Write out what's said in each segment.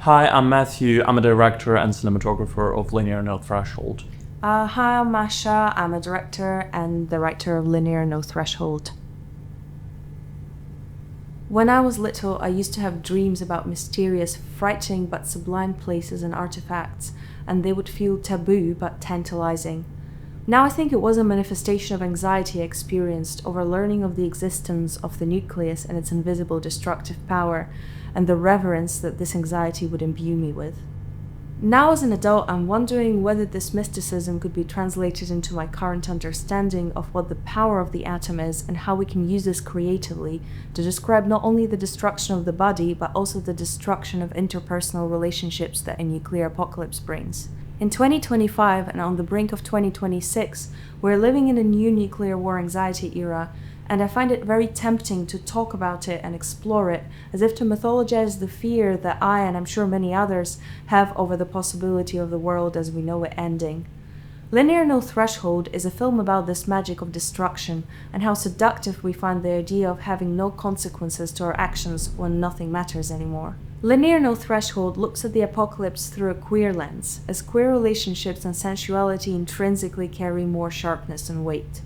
Hi, I'm Matthew. I'm a director and cinematographer of Linear No Threshold. Hi, I'm Masha. I'm a director and the writer of Linear No Threshold. When I was little, I used to have dreams about mysterious, frightening but sublime places and artifacts, and they would feel taboo but tantalizing. Now I think it was a manifestation of anxiety I experienced over learning of the existence of the nucleus and its invisible destructive power, and the reverence that this anxiety would imbue me with. Now as an adult, I'm wondering whether this mysticism could be translated into my current understanding of what the power of the atom is and how we can use this creatively to describe not only the destruction of the body, but also the destruction of interpersonal relationships that a nuclear apocalypse brings. In 2025 and on the brink of 2026, we're living in a new nuclear war anxiety era, and I find it very tempting to talk about it and explore it, as if to mythologize the fear that I, and I'm sure many others, have over the possibility of the world as we know it ending. Linear No Threshold is a film about this magic of destruction, and how seductive we find the idea of having no consequences to our actions when nothing matters anymore. Linear No Threshold looks at the apocalypse through a queer lens, as queer relationships and sensuality intrinsically carry more sharpness and weight.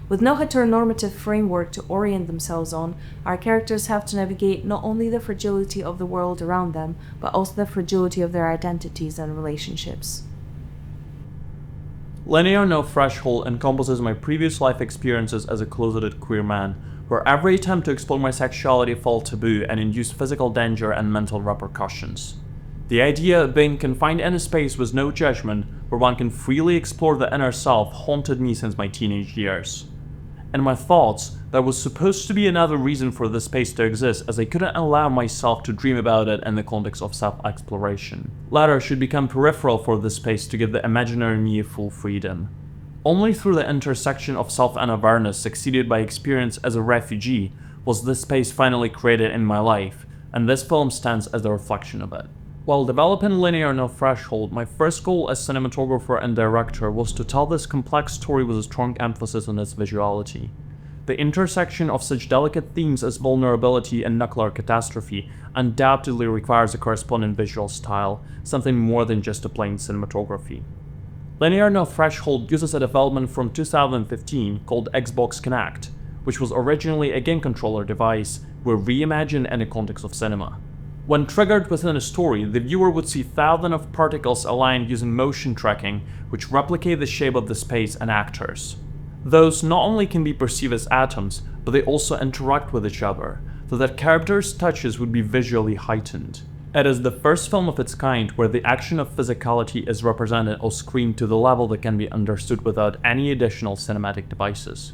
With no heteronormative framework to orient themselves on, our characters have to navigate not only the fragility of the world around them, but also the fragility of their identities and relationships. Linear No Threshold encompasses my previous life experiences as a closeted queer man, where every attempt to explore my sexuality felt taboo and induced physical danger and mental repercussions. The idea of being confined in a space with no judgment, where one can freely explore the inner self, haunted me since my teenage years. In my thoughts, there was supposed to be another reason for this space to exist, as I couldn't allow myself to dream about it in the context of self-exploration. Latter should become peripheral for this space to give the imaginary me full freedom. Only through the intersection of self and awareness, succeeded by experience as a refugee, was this space finally created in my life, and this film stands as a reflection of it. While developing Linear No Threshold, my first goal as cinematographer and director was to tell this complex story with a strong emphasis on its visuality. The intersection of such delicate themes as vulnerability and nuclear catastrophe undoubtedly requires a corresponding visual style, something more than just a plain cinematography. Linear No Threshold uses a development from 2015 called Xbox Kinect, which was originally a game controller device, were reimagined in the context of cinema. When triggered within a story, the viewer would see thousands of particles aligned using motion tracking, which replicate the shape of the space and actors. Those not only can be perceived as atoms, but they also interact with each other, so that characters' touches would be visually heightened. It is the first film of its kind where the action of physicality is represented or screened to the level that can be understood without any additional cinematic devices.